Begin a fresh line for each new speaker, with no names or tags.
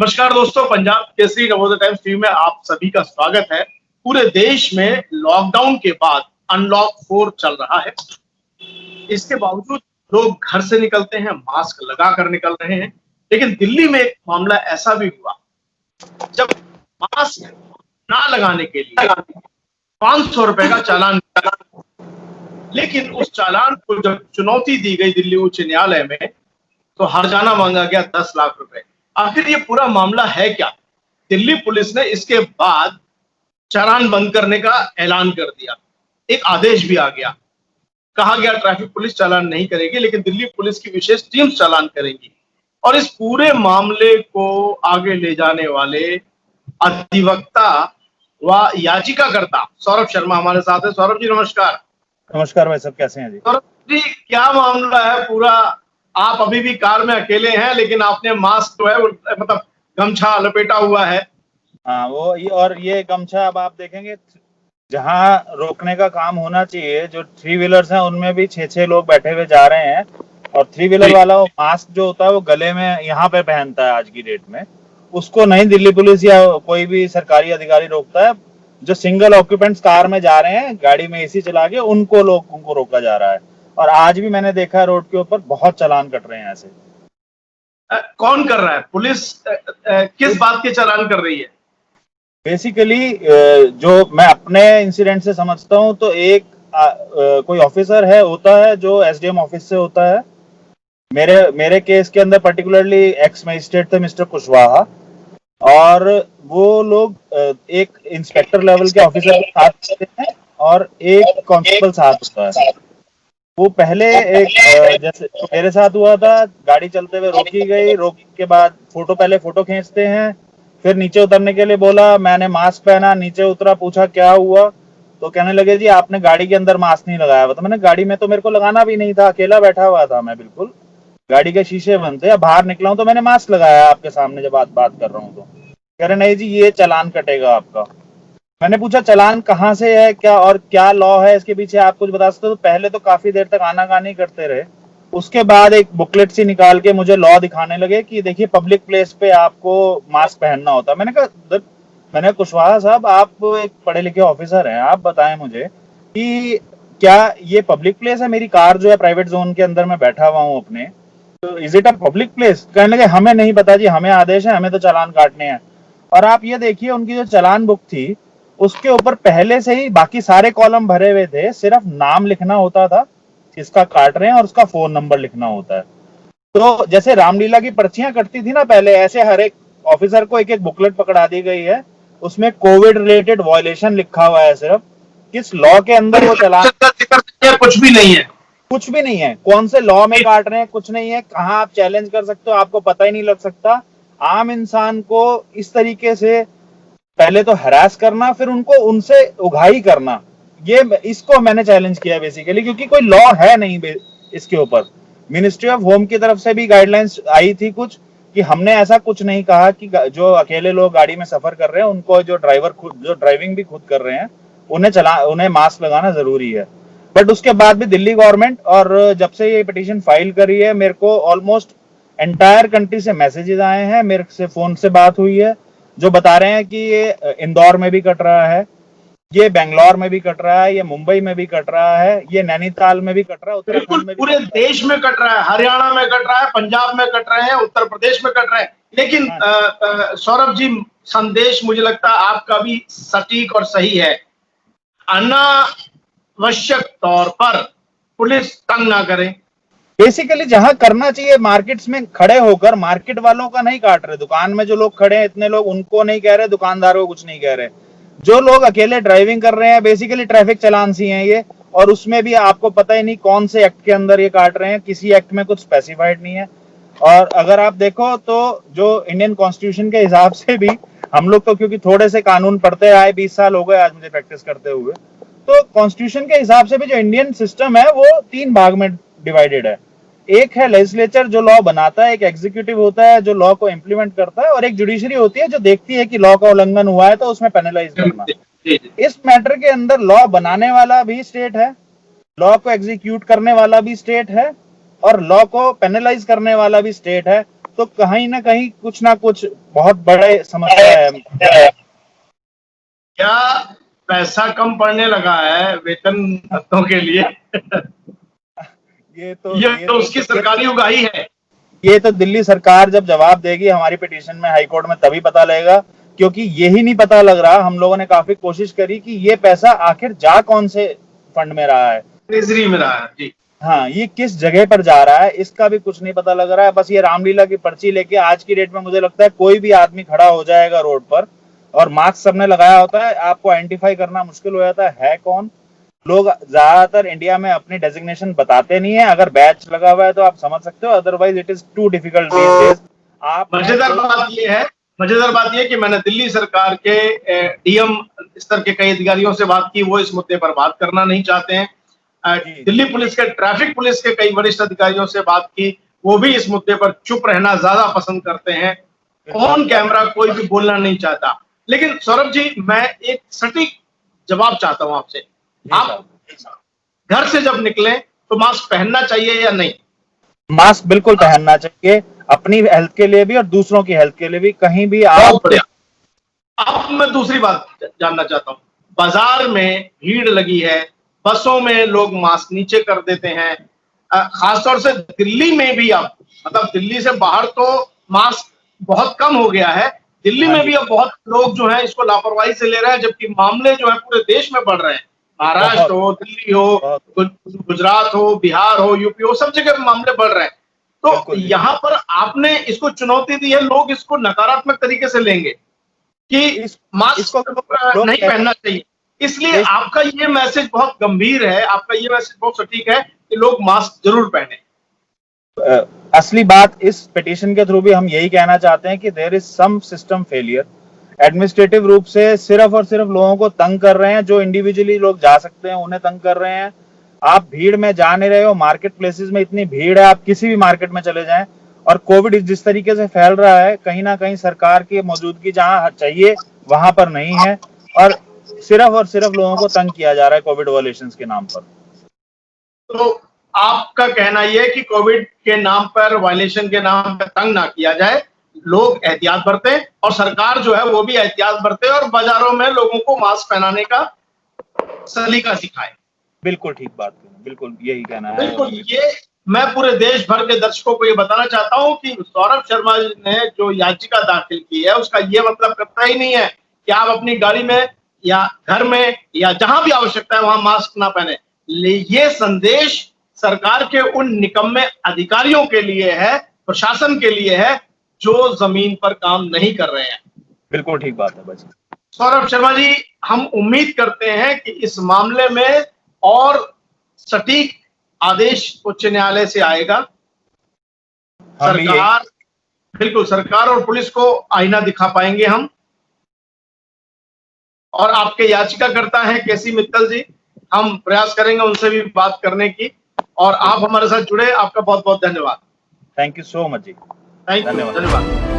नमस्कार दोस्तों, Punjab Kesari Navodaya times TV में आप सभी का स्वागत है। पूरे देश में लॉकडाउन के बाद अनलॉक 4 चल रहा है। इसके बावजूद लोग घर से निकलते हैं, मास्क लगा कर निकल रहे हैं। लेकिन दिल्ली में एक मामला ऐसा भी हुआ जब मास्क ना लगाने के लिए 500 रुपए का चालान, लेकिन उस चालान को जब चुनौती दी गई दिल्ली उच्च न्यायालय में तो हर्जाना मांगा गया 10 लाख रुपए। आखिर ये पूरा मामला है क्या? दिल्ली पुलिस ने इसके बाद चालान बंद करने का ऐलान कर दिया, एक आदेश भी आ गया। कहा गया ट्रैफिक पुलिस चालान नहीं करेगी, लेकिन दिल्ली पुलिस की विशेष टीम चालान करेंगी। और इस पूरे मामले को आगे ले जाने वाले अधिवक्ता व याचिकाकर्ता सौरभ शर्मा हमारे साथ है। सौरभ जी नमस्कार।
नमस्कार भाई, सब कैसे हैं जी?
सौरभ जी, क्या मामला है पूरा? आप अभी भी कार में अकेले हैं, लेकिन आपने मास्क जो है मतलब गमछा लपेटा हुआ है।
हाँ, और ये गमछा अब आप देखेंगे जहाँ रोकने का काम होना चाहिए, जो 3 व्हीलर्स हैं उनमें भी 6 लोग बैठे हुए जा रहे हैं। और 3 व्हीलर वाला वो मास्क जो होता है वो गले में यहाँ पे पहनता है आज की डेट में, उसको नहीं दिल्ली पुलिस या कोई भी सरकारी अधिकारी रोकता है। जो सिंगल ऑक्यूपेंट्स कार में जा रहे हैं, गाड़ी में एसी चला के, उनको रोका जा रहा है। और आज भी मैंने देखा है रोड के ऊपर बहुत चालान कट रहे हैं ऐसे।
कौन कर रहा है? पुलिस किस बात के चालान कर रही है?
बेसिकली जो मैं अपने इंसिडेंट से समझता हूँ तो एक कोई ऑफिसर होता है जो एसडीएम ऑफिस से होता है। मेरे केस के अंदर पर्टिकुलरली एक्स मजिस्ट्रेट थे मिस्टर कुशवाहा, और वो लोग एक इंस्पेक्टर लेवल के ऑफिसर के साथ होते हैं और एक कांस्टेबल साथ होता है। वो पहले एक जैसे मेरे साथ हुआ था, गाड़ी चलते हुए रोकी गई, रोक के बाद पहले फोटो खींचते हैं, फिर नीचे उतरने के लिए बोला, मैंने मास्क पहना, नीचे उतरा, पूछा क्या हुआ, तो कहने लगे जी आपने गाड़ी के अंदर मास्क नहीं लगाया हुआ। तो मैंने गाड़ी में तो मेरे को लगाना भी नहीं था, अकेला बैठा हुआ था मैं, बिल्कुल गाड़ी के शीशे बंद थे। अब बाहर निकला हूं तो मैंने मास्क लगाया आपके सामने जब बात कर रहा हूँ। तो कह रहे नहीं जी ये चालान कटेगा आपका। मैंने पूछा चालान कहाँ से है, क्या और क्या लॉ है इसके पीछे, आप कुछ बता सकते हो? तो पहले तो काफी देर तक आनाकानी करते रहे। उसके बाद एक बुकलेट सी निकाल के मुझे लॉ दिखाने लगे कि देखिए पब्लिक प्लेस पे आपको मास्क पहनना होता है। मैंने कुशवाहा साहब, आप एक पढ़े लिखे ऑफिसर हैं, आप बताएं मुझे कि क्या ये पब्लिक प्लेस है? मेरी कार जो है प्राइवेट जोन के अंदर मैं बैठा हुआ हूँ अपने, तो is it a public place? कहने लगे हमें नहीं पता जी, हमें आदेश है, हमें तो चालान काटने हैं। और आप ये देखिए उनकी जो चालान बुक थी उसके ऊपर पहले से ही बाकी सारे कॉलम भरे हुए थे, सिर्फ नाम लिखना होता था जिसका काट रहे हैं और उसका फोन नंबर लिखना होता है। तो जैसे रामलीला की पर्चियां कटती थी ना पहले, ऐसे हर एक ऑफिसर को एक बुकलेट पकड़ा दी गई है, उसमें कोविड रिलेटेड वायलेशन लिखा हुआ है सिर्फ। किस लॉ के अंदर वो चालान?
कुछ भी नहीं है,
कुछ भी नहीं है। कौन से लॉ में काट रहे हैं कुछ नहीं है। कहाँ आप चैलेंज कर सकते हो आपको पता ही नहीं लग सकता। आम इंसान को इस तरीके से पहले तो हरास करना, फिर उनको उनसे उगाही करना, ये इसको मैंने चैलेंज किया बेसिकली, क्योंकि कोई लॉ है नहीं इसके ऊपर। मिनिस्ट्री ऑफ होम की तरफ से भी गाइडलाइंस आई थी कुछ, कि हमने ऐसा कुछ नहीं कहा कि जो अकेले लोग गाड़ी में सफर कर रहे हैं उनको, जो ड्राइविंग भी खुद कर रहे हैं, उन्हें मास्क लगाना जरूरी है। बट उसके बाद भी दिल्ली गवर्नमेंट, और जब से ये पिटीशन फाइल करी है, मेरे को ऑलमोस्ट एंटायर कंट्री से मैसेजेस आए हैं, मेरे से फोन से बात हुई है, जो बता रहे हैं कि ये इंदौर में भी कट रहा है, ये बेंगलोर में भी कट रहा है, ये मुंबई में भी कट रहा है, ये नैनीताल में भी कट रहा है, उत्तराखंड में भी, पूरे
देश में कट रहा है, हरियाणा में कट रहा है, पंजाब में कट रहे हैं, उत्तर प्रदेश में कट रहे हैं। लेकिन सौरभ जी, संदेश मुझे लगता है आपका भी सटीक और सही है। अनावश्यक तौर पर पुलिस तंग ना करे।
बेसिकली जहां करना चाहिए मार्केट्स में खड़े होकर, मार्केट वालों का नहीं काट रहे, दुकान में जो लोग खड़े हैं इतने लोग, उनको नहीं कह रहे, दुकानदारों को कुछ नहीं कह रहे। जो लोग अकेले ड्राइविंग कर रहे हैं बेसिकली ट्रैफिक चालान सी हैं ये, और उसमें भी आपको पता ही नहीं कौन से एक्ट के अंदर ये काट रहे हैं, किसी एक्ट में कुछ स्पेसिफाइड नहीं है। और अगर आप देखो तो जो इंडियन कॉन्स्टिट्यूशन के हिसाब से भी, हम लोग तो क्योंकि थोड़े से कानून पढ़ते आए, 20 साल हो गए आज मुझे प्रैक्टिस करते हुए, तो कॉन्स्टिट्यूशन के हिसाब से भी जो इंडियन सिस्टम है वो 3 भाग में डिवाइडेड है। एक है लेजिस्लेचर जो लॉ बनाता है, एक एग्जीक्यूटिव होता है जो लॉ को इंप्लीमेंट करता है, और एक जुडिशरी होती है जो देखती है कि लॉ का उल्लंघन हुआ है तो उसमें पेनलाइज करना। इस मैटर के अंदर लॉ बनाने वाला भी स्टेट है, लॉ को एग्जीक्यूट करने वाला भी स्टेट है, और लॉ को पेनलाइज करने वाला भी स्टेट है। तो कहीं ना कहीं कुछ ना कुछ बहुत बड़े समस्या है।
क्या पैसा कम पड़ने लगा है वेतन भत्तों के लिए? ये तो उसकी सरकारी उगाही है।
ये तो दिल्ली सरकार जब जवाब देगी हमारी पिटीशन में हाई कोर्ट में तभी पता लगेगा, क्योंकि यही नहीं पता लग रहा। हम लोगों ने काफी कोशिश करी कि ये पैसा आखिर जा कौन से फंड में रहा है,
ट्रेजरी में रहा है जी।
हाँ, ये किस जगह पर जा रहा है इसका भी कुछ नहीं पता लग रहा है। बस ये रामलीला की पर्ची लेके आज की डेट में मुझे लगता है कोई भी आदमी खड़ा हो जाएगा रोड पर और मास्क सबने लगाया होता है, आपको आइडेंटिफाई करना मुश्किल हो जाता है कौन। लोग ज्यादातर इंडिया में अपनी डेजिग्नेशन बताते नहीं है, अगर बैच लगा हुआ है तो आप समझ सकते हो, otherwise it is too difficult these days. आप
मजेदार बात यह है कि मैंने दिल्ली सरकार के डीएम स्तर के कई अधिकारियों से बात की, वो इस मुद्दे पर बात करना नहीं चाहते हैं। दिल्ली पुलिस के ट्रैफिक पुलिस के कई वरिष्ठ अधिकारियों से बात की, वो भी इस मुद्दे पर चुप रहना ज्यादा पसंद करते हैं। ऑन कैमरा कोई भी बोलना नहीं चाहता। लेकिन सौरभ जी, मैं एक सटीक जवाब चाहता हूं आपसे। आप घर से जब निकले तो मास्क पहनना चाहिए या नहीं?
मास्क बिल्कुल पहनना चाहिए, अपनी हेल्थ के लिए भी और दूसरों की हेल्थ के लिए भी। कहीं भी आप
अब मैं दूसरी बात जानना चाहता हूं। बाजार में भीड़ लगी है, बसों में लोग मास्क नीचे कर देते हैं, खासतौर से दिल्ली में भी। अब मतलब दिल्ली से बाहर तो मास्क बहुत कम हो गया है, दिल्ली में भी अब बहुत लोग जो है इसको लापरवाही से ले रहे हैं, जबकि मामले जो है पूरे देश में बढ़ रहे हैं। महाराष्ट्र हो, दिल्ली हो, गुजरात हो, बिहार हो, यूपी हो, सब जगह मामले बढ़ रहे हैं। तो यहाँ पर आपने इसको चुनौती दी है, लोग इसको नकारात्मक तरीके से लेंगे कि मास्क नहीं पहनना चाहिए। इसलिए आपका ये मैसेज बहुत गंभीर है, आपका ये मैसेज बहुत सटीक है कि लोग मास्क जरूर पहने।
असली बात इस पिटीशन के थ्रू भी हम यही कहना चाहते हैं कि there is some system failure. Administrative रूप से सिर्फ और सिर्फ लोगों को तंग कर रहे हैं, जो इंडिविजुअली लोग जा सकते हैं उन्हें तंग कर रहे हैं। आप भीड़ में जा नहीं रहे हो, मार्केट प्लेसेस में इतनी भीड़ है, आप किसी भी मार्केट में चले जाएं। और कोविड जिस तरीके से फैल रहा है, कहीं ना कहीं सरकार की मौजूदगी जहां चाहिए वहां पर नहीं है, और सिर्फ लोगों को तंग किया जा रहा है कोविड वॉयलेशंस के नाम पर।
तो आपका कहना यह है कि कोविड के नाम पर, वायलेशन के नाम पर तंग ना किया जाए, लोग एहतियात बरतें और सरकार जो है वो भी एहतियात बरते और बाजारों में लोगों को मास्क पहनाने का सलीका सिखाए।
बिल्कुल ठीक बात है, बिल्कुल यही कहना है।
बिल्कुल, ये मैं पूरे देश भर के दर्शकों को ये बताना चाहता हूं कि सौरभ शर्मा ने जो याचिका दाखिल की है उसका ये मतलब करता ही नहीं है कि आप अपनी गाड़ी में या घर में या जहां भी आवश्यकता है वहां मास्क ना पहने। ये संदेश सरकार के उन निकम्मे अधिकारियों के लिए है, प्रशासन के लिए है, जो जमीन पर काम नहीं कर रहे हैं।
बिल्कुल ठीक बात है बस।
सौरभ शर्मा जी, हम उम्मीद करते हैं कि इस मामले में और सटीक आदेश उच्च न्यायालय से आएगा। सरकार और पुलिस को आईना दिखा पाएंगे हम। और आपके याचिकाकर्ता हैं केसी मित्तल जी, हम प्रयास करेंगे उनसे भी बात करने की। और आप हमारे साथ जुड़े, आपका बहुत बहुत धन्यवाद।
Thank you so much ji.
Thank you, धन्यवाद।